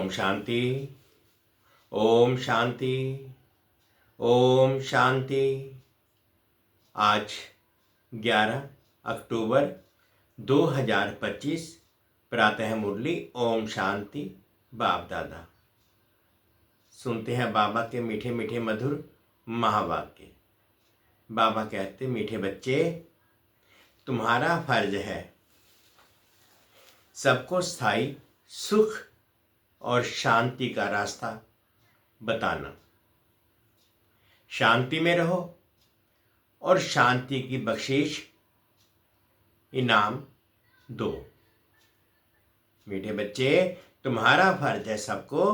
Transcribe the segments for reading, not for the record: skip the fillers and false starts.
शांति। ओम शांति। ओम शांति। आज 11 अक्टूबर 2025 प्रातः मुरली ओम शांति। बाप दादा सुनते हैं बाबा के मीठे मीठे मधुर महावाक्य। बाबा कहते, मीठे बच्चे, तुम्हारा फर्ज है सबको स्थायी सुख और शांति का रास्ता बताना। शांति में रहो और शांति की बख्शीश इनाम दो। मीठे बच्चे, तुम्हारा फर्ज है सबको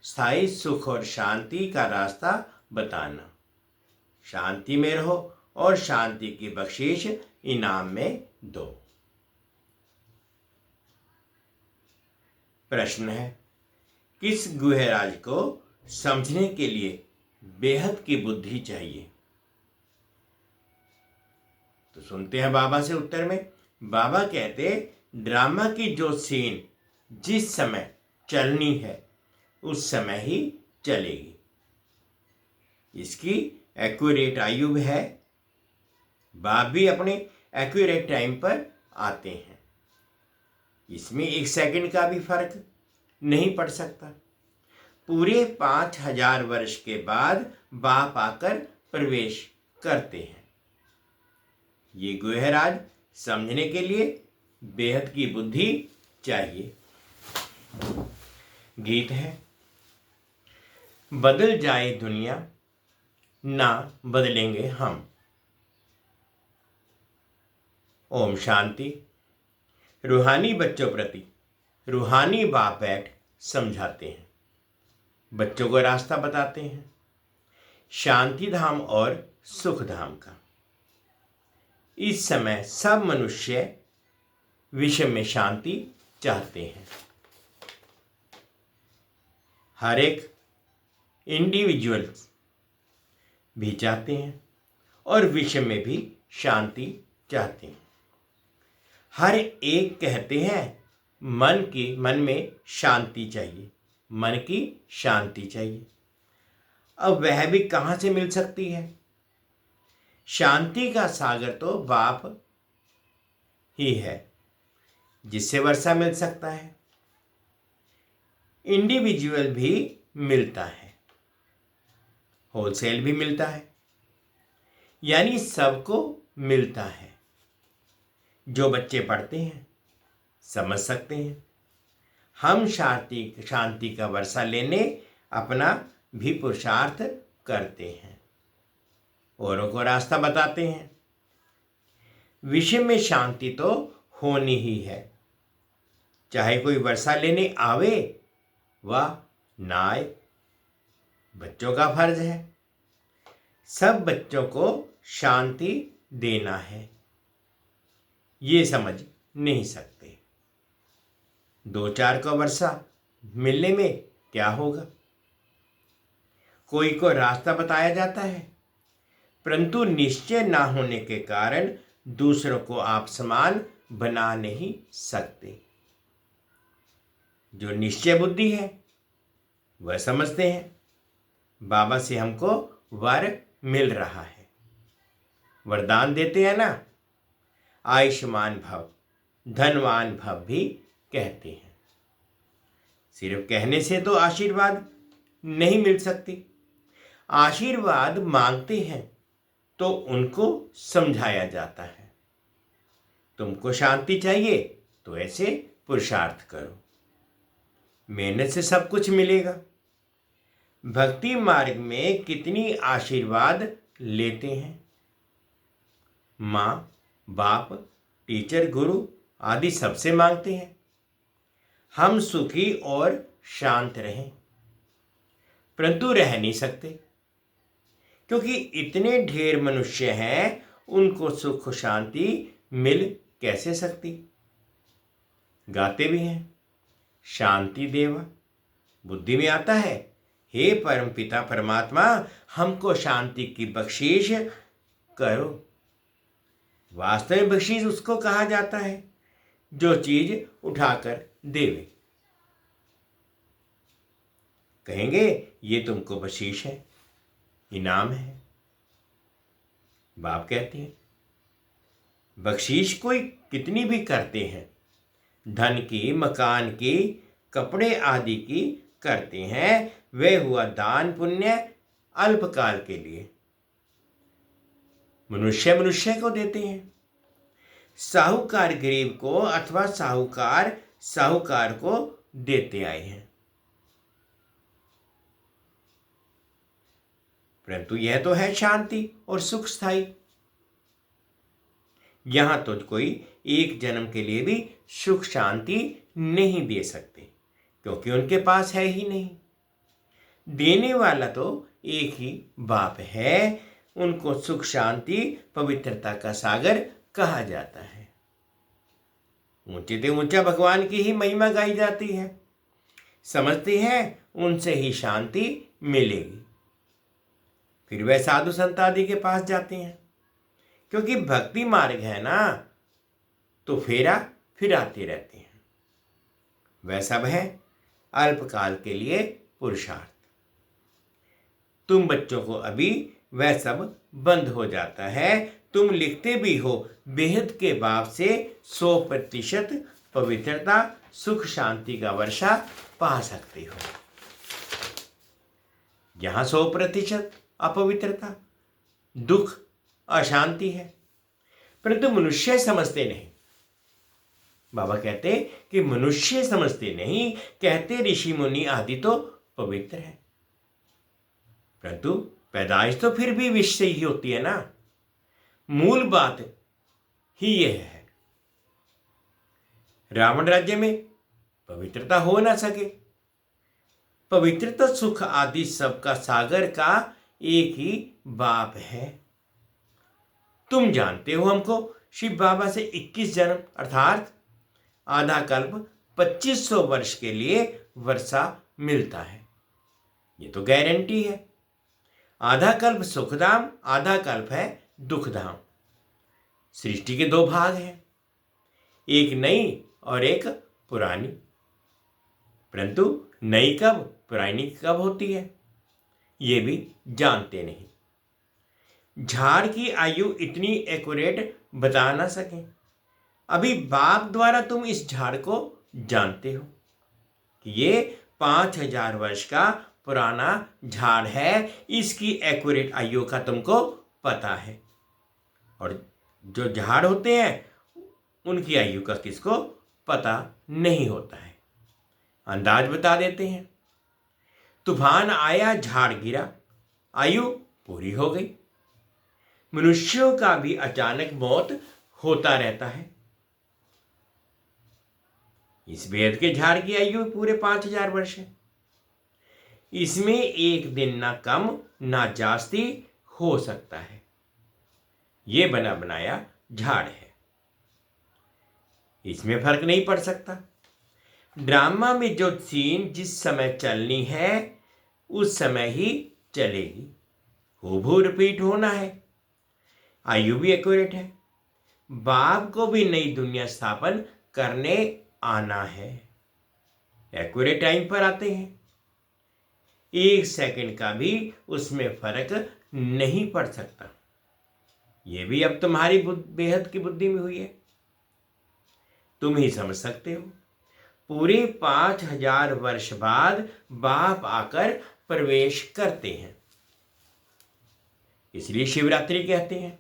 स्थायी सुख और शांति का रास्ता बताना। शांति में रहो और शांति की बख्शीश इनाम में दो। प्रश्न है, किस गुहराज को समझने के लिए बेहद की बुद्धि चाहिए? तो सुनते हैं बाबा से उत्तर में। बाबा कहते, ड्रामा की जो सीन जिस समय चलनी है उस समय ही चलेगी। इसकी एक्यूरेट आयु है। बाप भी अपने एक्यूरेट टाइम पर आते हैं। इसमें 1 सेकंड का भी फर्क नहीं पड़ सकता। पूरे 5000 वर्ष के बाद बाप आकर प्रवेश करते हैं। ये गुहराज समझने के लिए बेहद की बुद्धि चाहिए। गीत है, बदल जाए दुनिया ना बदलेंगे हम। ओम शांति। रूहानी बच्चों प्रति रूहानी बाप बैठ समझाते हैं, बच्चों को रास्ता बताते हैं शांति धाम और सुख धाम का। इस समय सब मनुष्य विश्व में शांति चाहते हैं। हर एक इंडिविजुअल भी चाहते हैं और विश्व में भी शांति चाहते हैं। हर एक कहते हैं मन में शांति चाहिए, मन की शांति चाहिए। अब वह भी कहाँ से मिल सकती है? शांति का सागर तो बाप ही है जिससे वर्षा मिल सकता है। इंडिविजुअल भी मिलता है, होलसेल भी मिलता है, यानी सबको मिलता है। जो बच्चे पढ़ते हैं समझ सकते हैं। हम शांति का वर्षा लेने अपना भी पुरुषार्थ करते हैं, औरों को रास्ता बताते हैं। विश्व में शांति तो होनी ही है, चाहे कोई वर्षा लेने आवे व ना आए। बच्चों का फर्ज है सब बच्चों को शांति देना है। ये समझ नहीं सकते। 2-4 को वर्षा मिलने में क्या होगा? कोई को रास्ता बताया जाता है, परंतु निश्चय ना होने के कारण दूसरों को आप समान बना नहीं सकते। जो निश्चय बुद्धि है वह समझते हैं बाबा से हमको वर मिल रहा है। वरदान देते हैं ना, आयुष्मान भव, धनवान भव भी कहते हैं। सिर्फ कहने से तो आशीर्वाद नहीं मिल सकती। आशीर्वाद मांगते हैं तो उनको समझाया जाता है। तुमको शांति चाहिए तो ऐसे पुरुषार्थ करो, मेहनत से सब कुछ मिलेगा। भक्ति मार्ग में कितनी आशीर्वाद लेते हैं। माँ बाप, टीचर, गुरु आदि सबसे मांगते हैं हम सुखी और शांत रहें, परंतु रह नहीं सकते क्योंकि इतने ढेर मनुष्य हैं, उनको सुख शांति मिल कैसे सकती। गाते भी हैं, शांति देवा। बुद्धि में आता है, हे परम पिता परमात्मा, हमको शांति की बख्शीश करो। वास्तविक बख्शीश उसको कहा जाता है जो चीज उठाकर देवे। कहेंगे ये तुमको बख्शीश है, इनाम है। बाप कहते हैं बख्शीश कोई कितनी भी करते हैं, धन की, मकान की, कपड़े आदि की करते हैं, वे हुआ दान पुण्य अल्पकाल के लिए, मनुष्य मनुष्य को देते हैं। साहूकार गरीब को अथवा साहूकार साहूकार को देते आए हैं। परंतु यह तो है शांति और सुख स्थायी। यहां तो कोई एक जन्म के लिए भी सुख शांति नहीं दे सकते, क्योंकि उनके पास है ही नहीं। देने वाला तो एक ही बाप है। उनको सुख शांति पवित्रता का सागर कहा जाता है। ऊंचे से ऊंचा भगवान की ही महिमा गाई जाती है। समझते हैं उनसे ही शांति मिलेगी। फिर वह साधु संत आदि के पास जाते हैं, क्योंकि भक्ति मार्ग है ना, तो फेरा फिराते रहते हैं। वह सब है अल्पकाल के लिए पुरुषार्थ। तुम बच्चों को अभी वह सब बंद हो जाता है। तुम लिखते भी हो बेहद के बाप से 100% पवित्रता सुख शांति का वर्षा पा सकते हो। यहां 100% अपवित्रता, दुख, अशांति है, परंतु मनुष्य समझते नहीं। बाबा कहते कि मनुष्य समझते नहीं, कहते ऋषि मुनि आदि तो पवित्र है, परंतु पैदाइश तो फिर भी विष से ही होती है ना। मूल बात ही यह है। रावण राज्य में पवित्रता हो ना सके। पवित्रता सुख आदि सबका सागर का एक ही बाप है। तुम जानते हो हमको शिव बाबा से 21 जन्म अर्थात आधा कल्प 2500 वर्ष के लिए वर्षा मिलता है। ये तो गारंटी है। आधा कल्प सुखधाम, आधा कल्प है दुखधाम। सृष्टि के 2 भाग हैं, एक नई और एक पुरानी। परंतु नई कब, पुरानी कब होती है, ये भी जानते नहीं। झाड़ की आयु इतनी एक्यूरेट बता ना सके। अभी बाप द्वारा तुम इस झाड़ को जानते हो कि ये 5000 वर्ष का पुराना झाड़ है। इसकी एक्यूरेट आयु का तुमको पता है। और जो झाड़ होते हैं उनकी आयु का किसको पता नहीं होता है, अंदाज बता देते हैं। तूफान आया, झाड़ गिरा, आयु पूरी हो गई। मनुष्यों का भी अचानक मौत होता रहता है। इस वेद के झाड़ की आयु पूरे 5000 वर्ष है। इसमें एक दिन ना कम ना जास्ती हो सकता है। यह बना बनाया झाड़ है, इसमें फर्क नहीं पड़ सकता। ड्रामा में जो सीन जिस समय चलनी है उस समय ही चलेगी, हूबहू रिपीट होना है। आयु भी एक्यूरेट है। बाप को भी नई दुनिया स्थापन करने आना है। एक्यूरेट टाइम पर आते हैं। 1 सेकंड का भी उसमें फर्क नहीं पड़ सकता। यह भी अब तुम्हारी बेहद की बुद्धि में हुई है, तुम ही समझ सकते हो। पूरे 5000 वर्ष बाद बाप आकर प्रवेश करते हैं। इसलिए शिवरात्रि कहते हैं।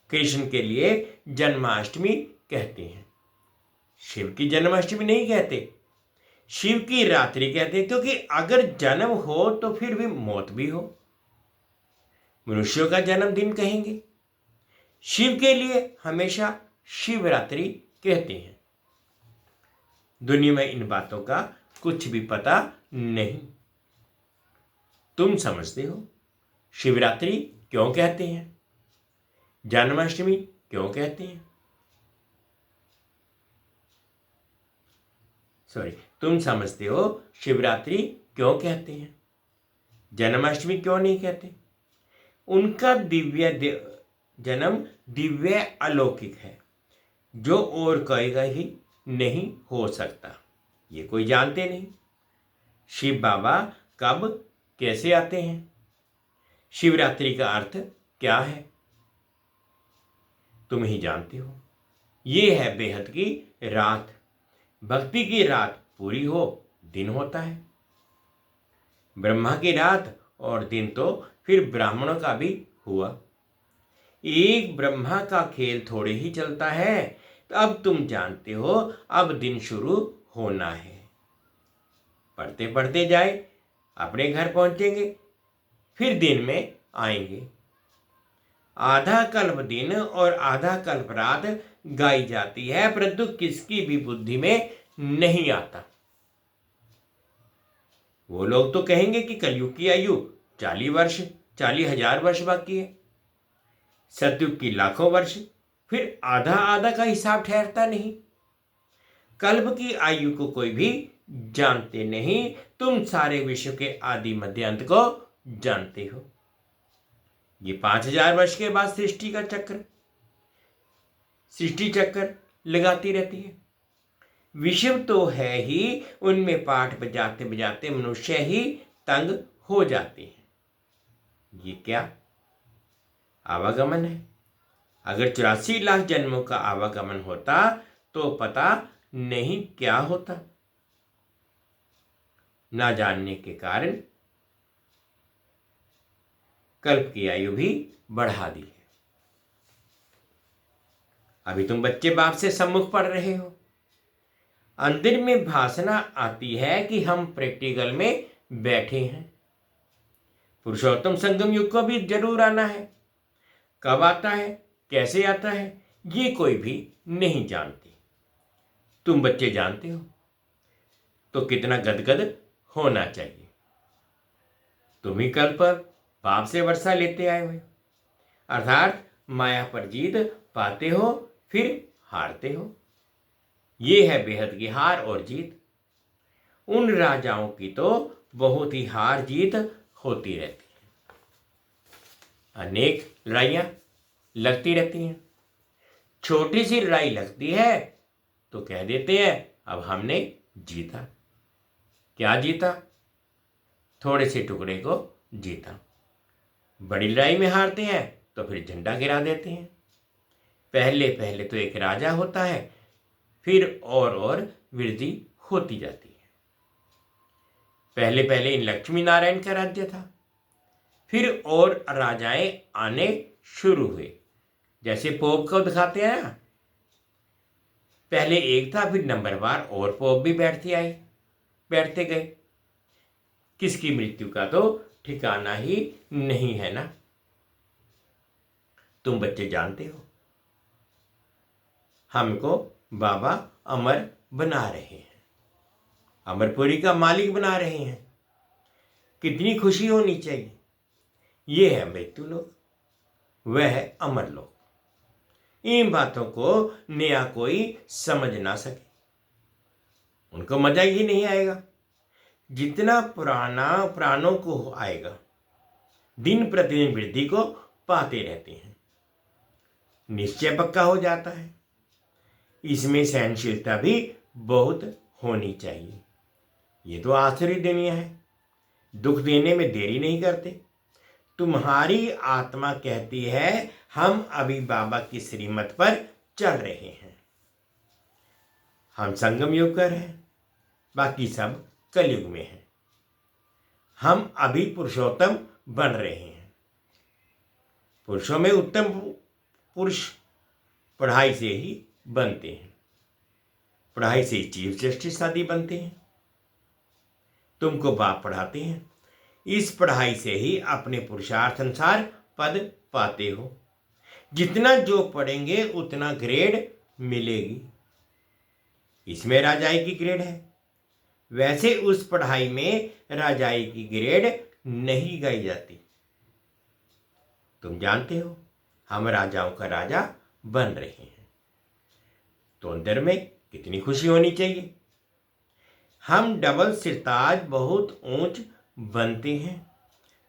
कृष्ण के लिए जन्माष्टमी कहते हैं। शिव की जन्माष्टमी नहीं कहते, शिव की रात्रि कहते हैं, क्योंकि अगर जन्म हो तो फिर भी मौत भी हो। मनुष्यों का जन्मदिन कहेंगे। शिव के लिए हमेशा शिवरात्रि कहते हैं। दुनिया में इन बातों का कुछ भी पता नहीं। तुम समझते हो शिवरात्रि क्यों कहते हैं, जन्माष्टमी क्यों कहते हैं। तुम समझते हो शिवरात्रि क्यों कहते हैं, जन्माष्टमी क्यों नहीं कहते। उनका जन्म दिव्य अलौकिक है, जो और कहेगा ही नहीं हो सकता। ये कोई जानते नहीं। शिव बाबा कब कैसे आते हैं? शिवरात्रि का अर्थ क्या है? तुम ही जानते हो। ये है बेहद की रात। भक्ति की रात पूरी हो दिन होता है। ब्रह्मा की रात और दिन तो फिर ब्राह्मणों का भी हुआ। एक ब्रह्मा का खेल थोड़े ही चलता है। तो अब तुम जानते हो, अब दिन शुरू होना है। पढ़ते पढ़ते जाए, अपने घर पहुंचेंगे, फिर दिन में आएंगे। आधा कल्प दिन और आधा कल्प रात गाई जाती है, परंतु किसकी भी बुद्धि में नहीं आता। वो लोग तो कहेंगे कि कलयुग की आयु 40 वर्ष, 40,000 वर्ष बाकी है। सतयुग की लाखों वर्ष, फिर आधा आधा का हिसाब ठहरता नहीं। कल्प की आयु को कोई भी जानते नहीं। तुम सारे विश्व के आदि मध्य अंत को जानते हो। ये 5,000 वर्ष के बाद सृष्टि चक्कर लगाती रहती है। विश्व तो है ही, उनमें पाठ बजाते बजाते मनुष्य ही तंग हो जाते हैं। ये क्या आवागमन है? अगर 84 लाख जन्मों का आवागमन होता तो पता नहीं क्या होता। ना जानने के कारण कल्प की आयु भी बढ़ा दी है। अभी तुम बच्चे बाप से सम्मुख पढ़ रहे हो। अंदर में भाषणा आती है कि हम प्रैक्टिकल में बैठे हैं। पुरुषोत्तम संगम युग को भी जरूर आना है। कब आता है, कैसे आता है, ये कोई भी नहीं जानते। तुम बच्चे जानते हो तो कितना गदगद होना चाहिए। तुम ही कल पर बाप से वर्षा लेते आए हुए, अर्थात माया पर जीत पाते हो, फिर हारते हो। ये है बेहद की हार और जीत। उन राजाओं की तो बहुत ही हार जीत होती रहती है। अनेक लड़ाइयां लगती रहती हैं। छोटी सी लड़ाई लगती है तो कह देते हैं अब हमने जीता। क्या जीता? थोड़े से टुकड़े को जीता। बड़ी लड़ाई में हारते हैं तो फिर झंडा गिरा देते हैं। पहले पहले तो एक राजा होता है, फिर और वृद्धि होती जाती है। पहले पहले इन लक्ष्मी नारायण का राज्य था, फिर और राजाएं आने शुरू हुए। जैसे पोप को दिखाते हैं ना, पहले एक था, फिर नंबरवार और पोप भी बैठते गए। किसकी मृत्यु का तो ठिकाना ही नहीं है ना। तुम बच्चे जानते हो, हमको बाबा अमर बना रहे हैं, अमरपुरी का मालिक बना रहे हैं। कितनी खुशी होनी चाहिए। ये है मृत्यु लोक, वह है अमर लोक। इन बातों को नया कोई समझ ना सके, उनको मजा ही नहीं आएगा। जितना पुराना प्राणों को आएगा, दिन प्रतिदिन वृद्धि को पाते रहते हैं। निश्चय पक्का हो जाता है। इसमें सहनशीलता भी बहुत होनी चाहिए। ये तो आखिरी दुनिया है, दुख देने में देरी नहीं करते। तुम्हारी आत्मा कहती है हम अभी बाबा की श्रीमत पर चल रहे हैं। हम संगम युग कर हैं, बाकी सब कलयुग में हैं। हम अभी पुरुषोत्तम बन रहे हैं। पुरुषों में उत्तम पुरुष पढ़ाई से ही बनते हैं। पढ़ाई से चीफ जस्टिस आदि बनते हैं। तुमको बाप पढ़ाते हैं, इस पढ़ाई से ही अपने पुरुषार्थ अनुसार पद पाते हो। जितना जो पढ़ेंगे उतना ग्रेड मिलेगी। इसमें राजाई की ग्रेड है, वैसे उस पढ़ाई में राजाई की ग्रेड नहीं गाई जाती। तुम जानते हो हम राजाओं का राजा बन रहे हैं, तो अंदर में कितनी खुशी होनी चाहिए। हम डबल सिरताज बहुत ऊंच बनते हैं।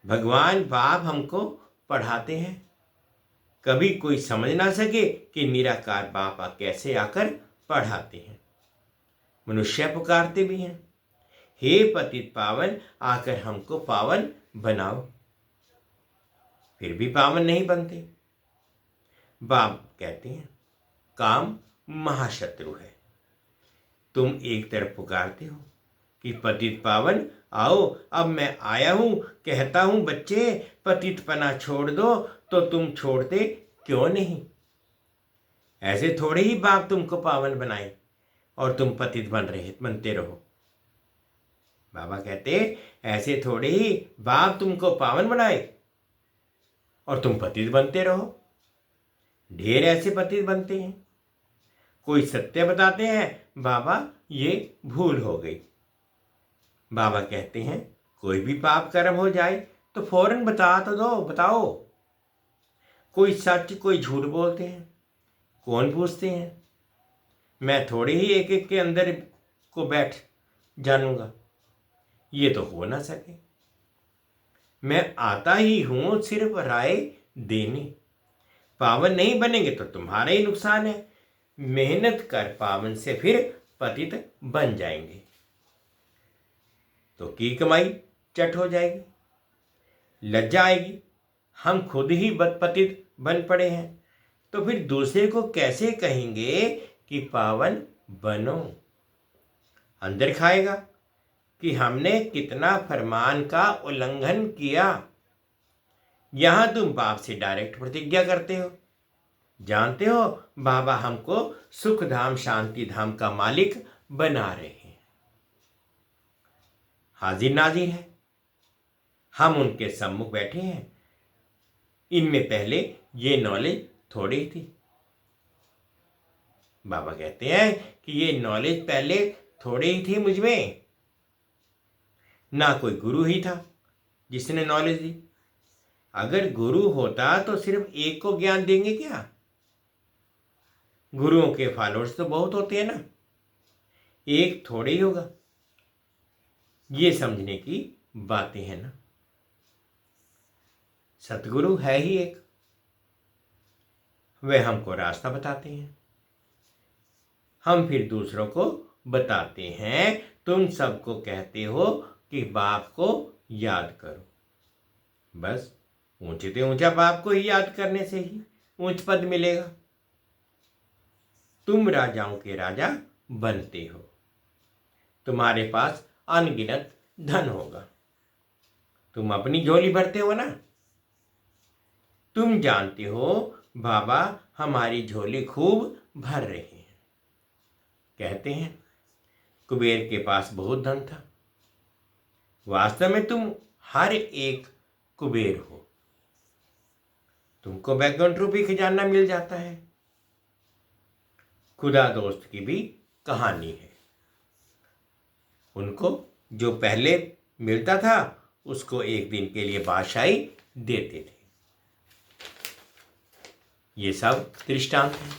भगवान बाप हमको पढ़ाते हैं। कभी कोई समझ ना सके कि निराकार बापा कैसे आकर पढ़ाते हैं। मनुष्य पुकारते भी हैं, हे पतित पावन आकर हमको पावन बनाओ। फिर भी पावन नहीं बनते। बाप कहते हैं काम महाशत्रु है। तुम एक तरफ पुकारते हो कि पतित पावन आओ, अब मैं आया हूं, कहता हूं बच्चे पतितपना छोड़ दो, तो तुम छोड़ते क्यों नहीं? ऐसे थोड़े ही बाप तुमको पावन बनाए और तुम पतित बनते रहो। बाबा कहते ऐसे थोड़े ही बाप तुमको पावन बनाए और तुम पतित बनते रहो। ढेर ऐसे पतित बनते हैं। कोई सत्य बताते हैं बाबा ये भूल हो गई। बाबा कहते हैं कोई भी पाप कर्म हो जाए तो फौरन बता तो दो, बताओ। कोई सच कोई झूठ बोलते हैं, कौन पूछते हैं? मैं थोड़े ही एक एक के अंदर को बैठ जानूंगा, ये तो हो ना सके। मैं आता ही हूं सिर्फ राय देने। पावन नहीं बनेंगे तो तुम्हारा ही नुकसान है। मेहनत कर पावन से फिर पतित बन जाएंगे तो की कमाई चट हो जाएगी, लज्जा आएगी। हम खुद ही पतित बन पड़े हैं तो फिर दूसरे को कैसे कहेंगे कि पावन बनो? अंदर खाएगा कि हमने कितना फरमान का उल्लंघन किया। यहां तुम बाप से डायरेक्ट प्रतिज्ञा करते हो। जानते हो बाबा हमको सुख धाम शांति धाम का मालिक बना रहे हैं। हाजिर नाजिर है, हम उनके सम्मुख बैठे हैं। इनमें पहले ये नॉलेज थोड़ी थी। बाबा कहते हैं कि ये नॉलेज पहले थोड़ी ही थी मुझ में। ना कोई गुरु ही था जिसने नॉलेज दी। अगर गुरु होता तो सिर्फ एक को ज्ञान देंगे क्या? गुरुओं के फॉलोअर्स तो बहुत होते हैं ना, एक थोड़े ही होगा। ये समझने की बातें हैं ना। सतगुरु है ही एक, वे हमको रास्ता बताते हैं। हम फिर दूसरों को बताते हैं। तुम सबको कहते हो कि बाप को याद करो। बस ऊंचे से ऊंचा बाप को ही याद करने से ही ऊंच पद मिलेगा। तुम राजाओं के राजा बनते हो, तुम्हारे पास अनगिनत धन होगा। तुम अपनी झोली भरते हो ना। तुम जानते हो बाबा हमारी झोली खूब भर रहे हैं। कहते हैं कुबेर के पास बहुत धन था। वास्तव में तुम हर एक कुबेर हो। तुमको बैकग्राउंड रूपी खजाना मिल जाता है। खुदा दोस्त की भी कहानी है। उनको जो पहले मिलता था उसको एक दिन के लिए बादशाही देते थे। ये सब दृष्टांत है।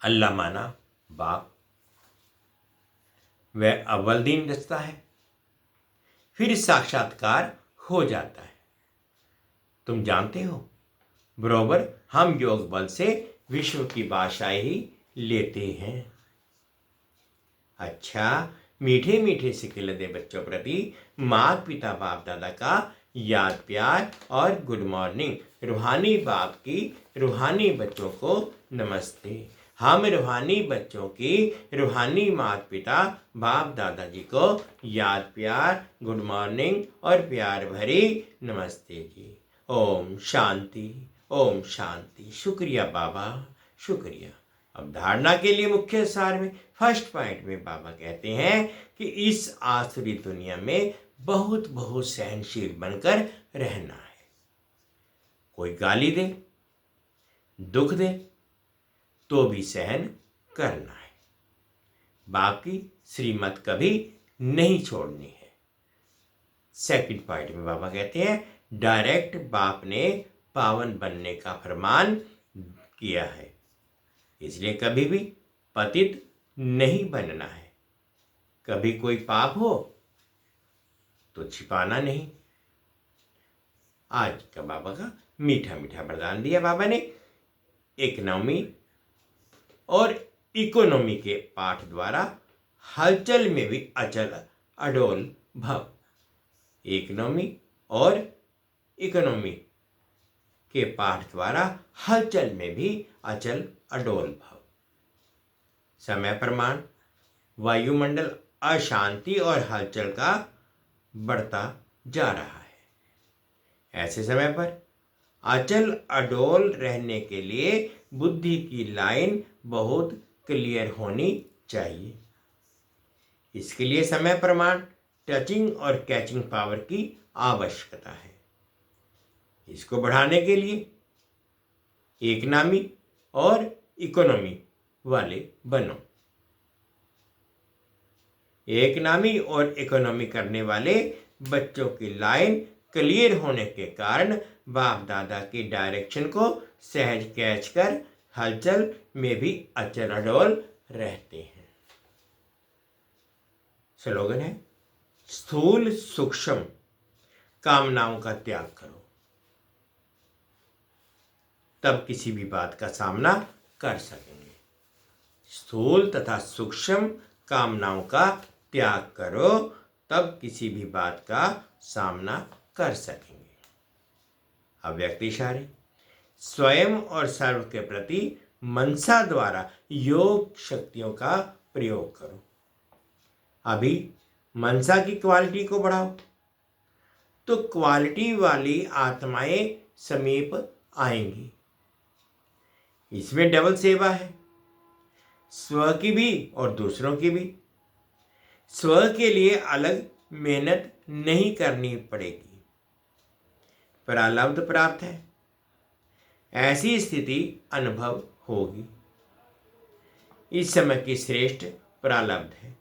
अल्लाह माना बाप, वह अव्वल दिन रचता है, फिर साक्षात्कार हो जाता है। तुम जानते हो बरोबर हम योग बल से विश्व की बादशाही लेते हैं। अच्छा, मीठे मीठे सिखिलदे बच्चों प्रति माता पिता बाप दादा का याद प्यार और गुड मॉर्निंग। रूहानी बाप की रूहानी बच्चों को नमस्ते। हम रूहानी बच्चों की रूहानी माता पिता बाप दादाजी को याद प्यार गुड मॉर्निंग और प्यार भरी नमस्ते जी। ओम शांति, ओम शांति। शुक्रिया बाबा, शुक्रिया। अब धारणा के लिए मुख्य सार में फर्स्ट पॉइंट में बाबा कहते हैं कि इस आसुरी दुनिया में बहुत बहुत सहनशील बनकर रहना है। कोई गाली दे, दुख दे तो भी सहन करना है। बाप की श्रीमत कभी नहीं छोड़नी है। सेकंड पॉइंट में बाबा कहते हैं डायरेक्ट बाप ने पावन बनने का फरमान किया है, इसलिए कभी भी पतित नहीं बनना है। कभी कोई पाप हो तो छिपाना नहीं। आज का बाबा का मीठा मीठा वरदान दिया बाबा ने। इकोनॉमी और इकोनॉमी के पाठ द्वारा हलचल में भी अचल अडोल भव। इकोनॉमी और इकोनॉमी के पाठ द्वारा हलचल में भी अचल अडोल भव। समय प्रमाण, वायुमंडल अशांति और हलचल का बढ़ता जा रहा है। ऐसे समय पर अचल अडोल रहने के लिए बुद्धि की लाइन बहुत क्लियर होनी चाहिए। इसके लिए समय प्रमाण, टचिंग और कैचिंग पावर की आवश्यकता है। इसको बढ़ाने के लिए इकोनॉमी और इकोनॉमी वाले बनो। इकोनॉमी और इकोनॉमी करने वाले बच्चों की लाइन क्लियर होने के कारण बाप दादा की डायरेक्शन को सहज कैच कर हलचल में भी अचल अडोल रहते हैं। स्लोगन है, स्थूल सूक्ष्म कामनाओं का त्याग करो, तब किसी भी बात का सामना कर सकेंगे। स्थूल तथा सूक्ष्म कामनाओं का त्याग करो, तब किसी भी बात का सामना कर सकेंगे। अव्यक्त इशारे, स्वयं और सर्व के प्रति मनसा द्वारा योग शक्तियों का प्रयोग करो। अभी मनसा की क्वालिटी को बढ़ाओ तो क्वालिटी वाली आत्माएं समीप आएंगी। इसमें डबल सेवा है, स्व की भी और दूसरों की भी। स्व के लिए अलग मेहनत नहीं करनी पड़ेगी, प्रारब्ध प्राप्त है, ऐसी स्थिति अनुभव होगी। इस समय की श्रेष्ठ प्रारब्ध है।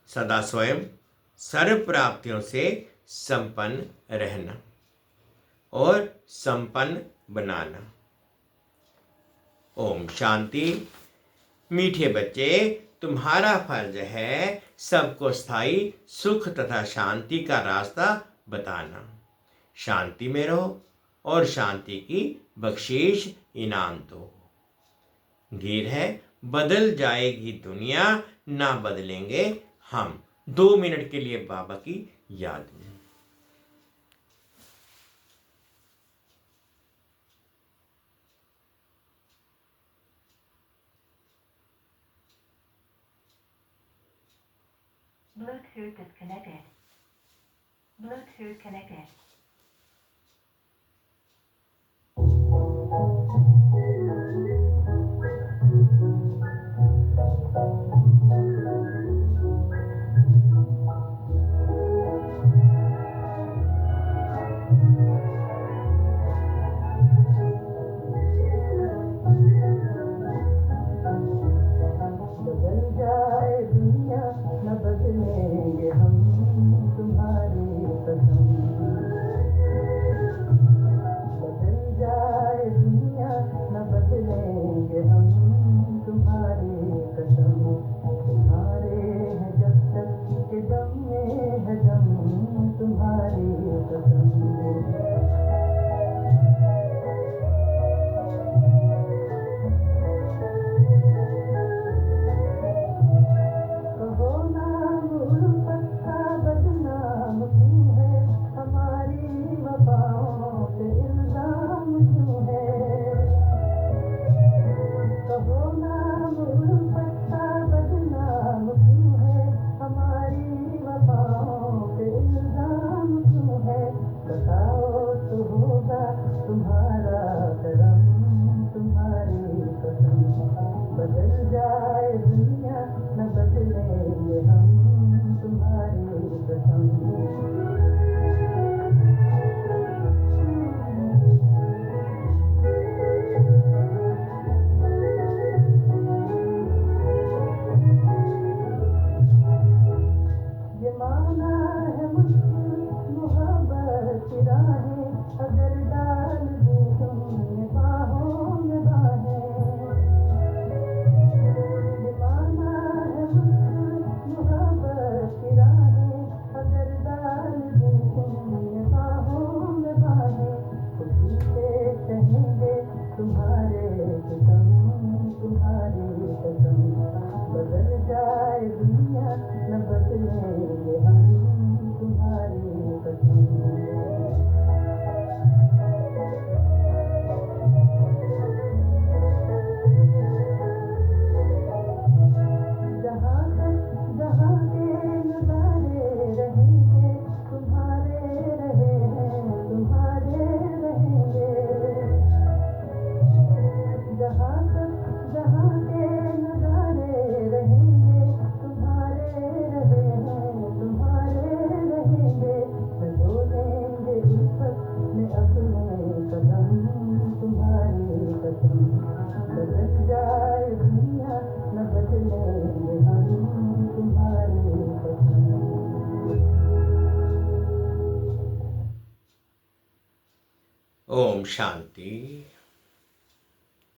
सदा स्वयं सर्व प्राप्तियों से संपन्न रहना और संपन्न बनाना। ओम शांति। मीठे बच्चे, तुम्हारा फर्ज है सबको स्थायी सुख तथा शांति का रास्ता बताना। शांति में रहो और शांति की बख्शीश इनाम दो। गीत है, बदल जाएगी दुनिया ना बदलेंगे हम। 2 मिनट के लिए बाबा की याद में। Bluetooth disconnected. Bluetooth connected. Om Shanti